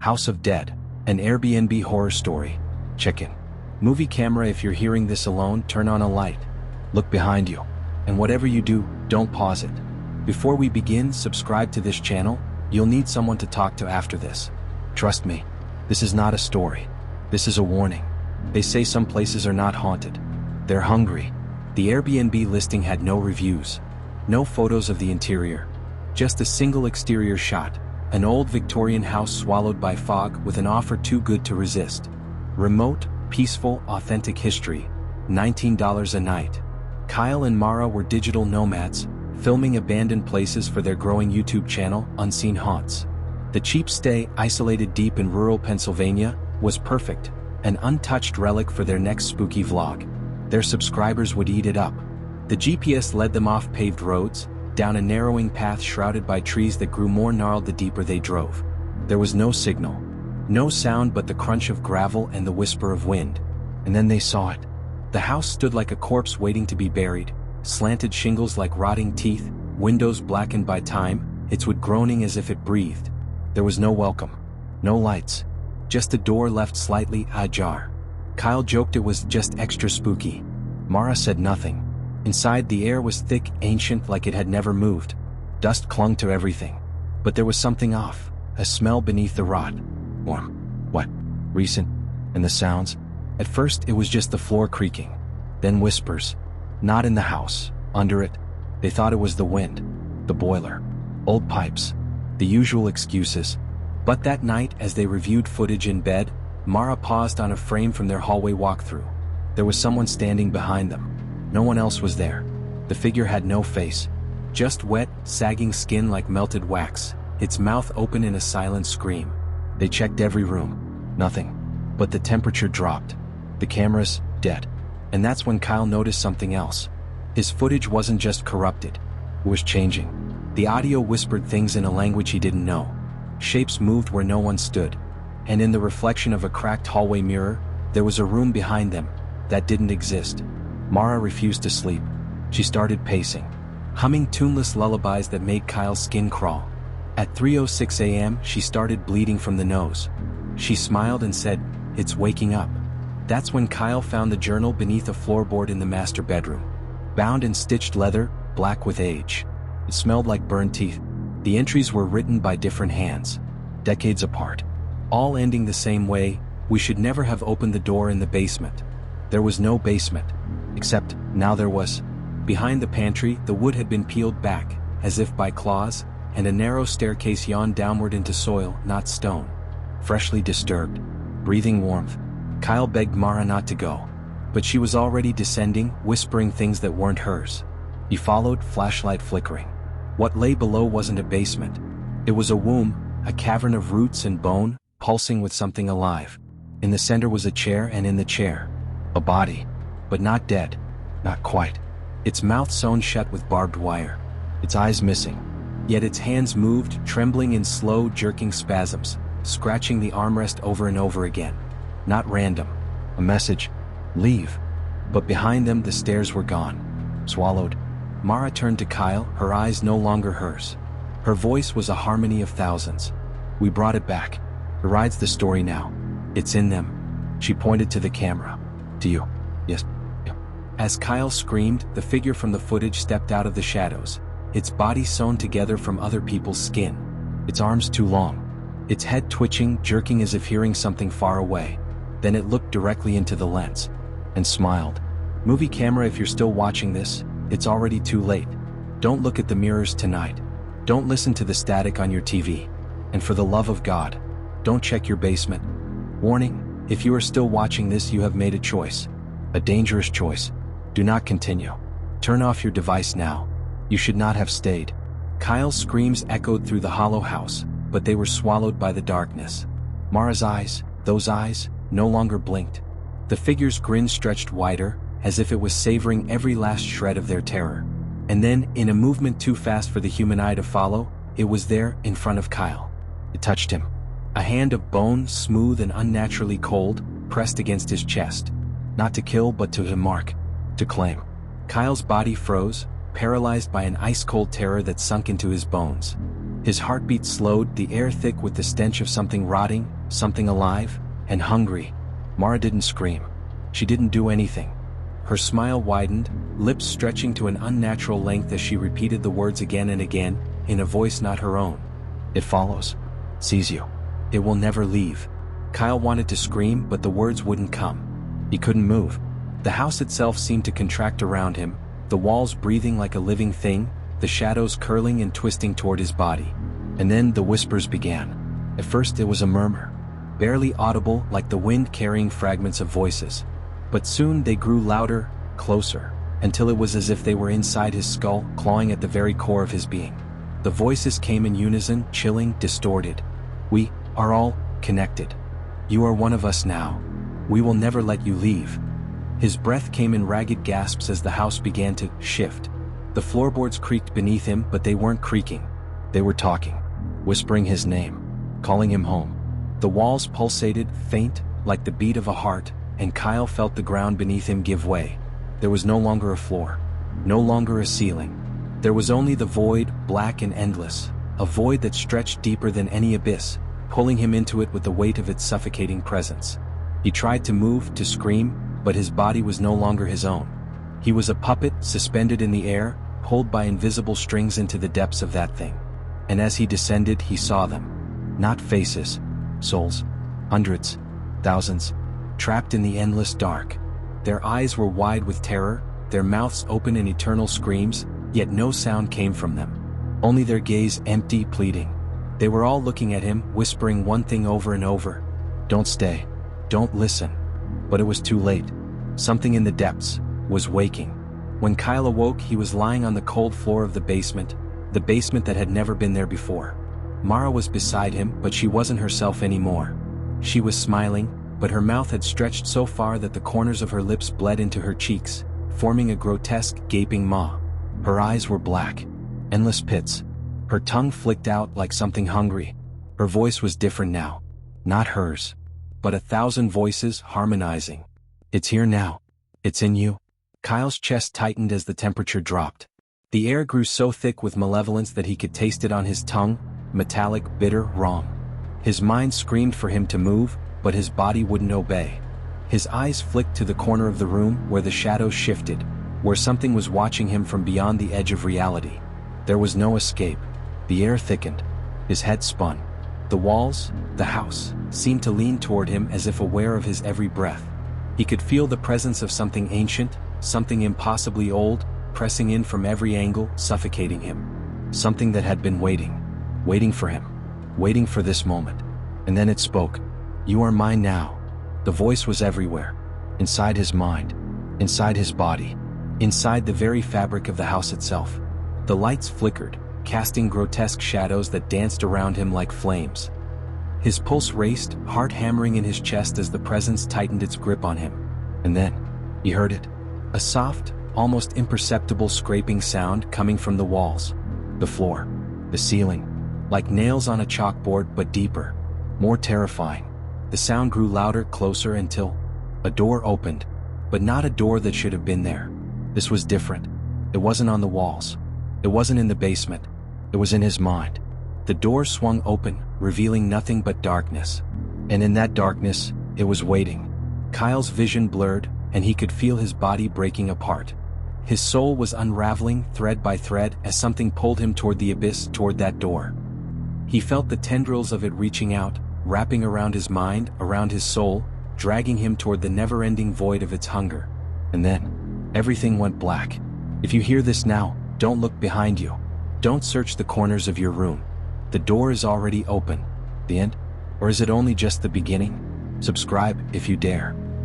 House of Dead, an Airbnb horror story. Check in. Movie camera, if you're hearing this alone, turn on a light. Look behind you. And whatever you do, don't pause it. Before we begin, subscribe to this channel. You'll need someone to talk to after this. Trust me, this is not a story. This is a warning. They say some places are not haunted. They're hungry. The Airbnb listing had no reviews. No photos of the interior. Just a single exterior shot. An old Victorian house swallowed by fog with an offer too good to resist. Remote, peaceful, authentic history. $19 a night. Kyle and Mara were digital nomads, filming abandoned places for their growing YouTube channel, Unseen Haunts. The cheap stay, isolated deep in rural Pennsylvania, was perfect, an untouched relic for their next spooky vlog. Their subscribers would eat it up. The GPS led them off paved roads, down a narrowing path shrouded by trees that grew more gnarled the deeper they drove. There was no signal. No sound but the crunch of gravel and the whisper of wind. And then they saw it. The house stood like a corpse waiting to be buried, slanted shingles like rotting teeth, windows blackened by time, its wood groaning as if it breathed. There was no welcome. No lights. Just a door left slightly ajar. Kyle joked it was just extra spooky. Mara said nothing. Inside, the air was thick, ancient, like it had never moved. Dust clung to everything. But there was something off, a smell beneath the rot. Warm. Wet. Recent. And the sounds? At first, it was just the floor creaking. Then whispers. Not in the house. Under it. They thought it was the wind. The boiler. Old pipes. The usual excuses. But that night, as they reviewed footage in bed, Mara paused on a frame from their hallway walkthrough. There was someone standing behind them. No one else was there. The figure had no face. Just wet, sagging skin like melted wax, its mouth open in a silent scream. They checked every room. Nothing. But the temperature dropped. The cameras, dead. And that's when Kyle noticed something else. His footage wasn't just corrupted. It was changing. The audio whispered things in a language he didn't know. Shapes moved where no one stood. And in the reflection of a cracked hallway mirror, there was a room behind them that didn't exist. Mara refused to sleep. She started pacing, humming tuneless lullabies that made Kyle's skin crawl. At 3:06 a.m., she started bleeding from the nose. She smiled and said, "It's waking up." That's when Kyle found the journal beneath a floorboard in the master bedroom. Bound in stitched leather, black with age. It smelled like burned teeth. The entries were written by different hands, decades apart. All ending the same way: "We should never have opened the door in the basement." There was no basement. Except, now there was. Behind the pantry, the wood had been peeled back, as if by claws, and a narrow staircase yawned downward into soil, not stone. Freshly disturbed. Breathing warmth. Kyle begged Mara not to go. But she was already descending, whispering things that weren't hers. He followed, flashlight flickering. What lay below wasn't a basement. It was a womb, a cavern of roots and bone, pulsing with something alive. In the center was a chair, and in the chair, a body. But not dead. Not quite. Its mouth sewn shut with barbed wire. Its eyes missing. Yet its hands moved, trembling in slow, jerking spasms, scratching the armrest over and over again. Not random. A message. Leave. But behind them, the stairs were gone. Swallowed. Mara turned to Kyle, her eyes no longer hers. Her voice was a harmony of thousands. "We brought it back. It rides the story now. It's in them." She pointed to the camera. "To you." "Yes." As Kyle screamed, the figure from the footage stepped out of the shadows, its body sewn together from other people's skin. Its arms too long. Its head twitching, jerking as if hearing something far away. Then it looked directly into the lens. And smiled. Movie camera, if you're still watching this, it's already too late. Don't look at the mirrors tonight. Don't listen to the static on your TV. And for the love of God, don't check your basement. Warning, if you are still watching this, you have made a choice. A dangerous choice. Do not continue. Turn off your device now. You should not have stayed. Kyle's screams echoed through the hollow house, but they were swallowed by the darkness. Mara's eyes, those eyes, no longer blinked. The figure's grin stretched wider, as if it was savoring every last shred of their terror. And then, in a movement too fast for the human eye to follow, it was there, in front of Kyle. It touched him. A hand of bone, smooth and unnaturally cold, pressed against his chest. Not to kill, but to mark. To claim. Kyle's body froze, paralyzed by an ice-cold terror that sunk into his bones. His heartbeat slowed, the air thick with the stench of something rotting, something alive, and hungry. Mara didn't scream. She didn't do anything. Her smile widened, lips stretching to an unnatural length as she repeated the words again and again, in a voice not her own. It follows. Sees you. It will never leave. Kyle wanted to scream, but the words wouldn't come. He couldn't move. The house itself seemed to contract around him, the walls breathing like a living thing, the shadows curling and twisting toward his body. And then the whispers began. At first it was a murmur, barely audible, like the wind carrying fragments of voices. But soon they grew louder, closer, until it was as if they were inside his skull, clawing at the very core of his being. The voices came in unison, chilling, distorted. We are all connected. You are one of us now. We will never let you leave. His breath came in ragged gasps as the house began to shift. The floorboards creaked beneath him, but they weren't creaking. They were talking, whispering his name, calling him home. The walls pulsated, faint, like the beat of a heart, and Kyle felt the ground beneath him give way. There was no longer a floor, no longer a ceiling. There was only the void, black and endless, a void that stretched deeper than any abyss, pulling him into it with the weight of its suffocating presence. He tried to move, to scream, but his body was no longer his own. He was a puppet, suspended in the air, pulled by invisible strings into the depths of that thing. And as he descended, he saw them. Not faces, souls. Hundreds, thousands, trapped in the endless dark. Their eyes were wide with terror, their mouths open in eternal screams, yet no sound came from them. Only their gaze empty, pleading. They were all looking at him, whispering one thing over and over. Don't stay. Don't listen. But it was too late. Something in the depths was waking. When Kyle awoke, he was lying on the cold floor of the basement that had never been there before. Mara was beside him, but she wasn't herself anymore. She was smiling, but her mouth had stretched so far that the corners of her lips bled into her cheeks, forming a grotesque, gaping maw. Her eyes were black, endless pits. Her tongue flicked out like something hungry. Her voice was different now. Not hers, but 1,000 voices harmonizing. It's here now. It's in you. Kyle's chest tightened as the temperature dropped. The air grew so thick with malevolence that he could taste it on his tongue, metallic, bitter, wrong. His mind screamed for him to move, but his body wouldn't obey. His eyes flicked to the corner of the room where the shadows shifted, where something was watching him from beyond the edge of reality. There was no escape. The air thickened. His head spun. The walls, the house, seemed to lean toward him as if aware of his every breath. He could feel the presence of something ancient, something impossibly old, pressing in from every angle, suffocating him. Something that had been waiting for him, waiting for this moment. And then it spoke. You are mine now. The voice was everywhere. Inside his mind, inside his body, inside the very fabric of the house itself. The lights flickered, casting grotesque shadows that danced around him like flames. His pulse raced, heart hammering in his chest as the presence tightened its grip on him. And then, he heard it. A soft, almost imperceptible scraping sound coming from the walls, the floor, the ceiling, like nails on a chalkboard, but deeper, more terrifying. The sound grew louder, closer, until a door opened, but not a door that should have been there. This was different. It wasn't on the walls. It wasn't in the basement. It was in his mind. The door swung open, revealing nothing but darkness. And in that darkness, it was waiting. Kyle's vision blurred, and he could feel his body breaking apart. His soul was unraveling, thread by thread, as something pulled him toward the abyss, toward that door. He felt the tendrils of it reaching out, wrapping around his mind, around his soul, dragging him toward the never-ending void of its hunger. And then, everything went black. If you hear this now, don't look behind you. Don't search the corners of your room. The door is already open. The end? Or is it only just the beginning? Subscribe if you dare.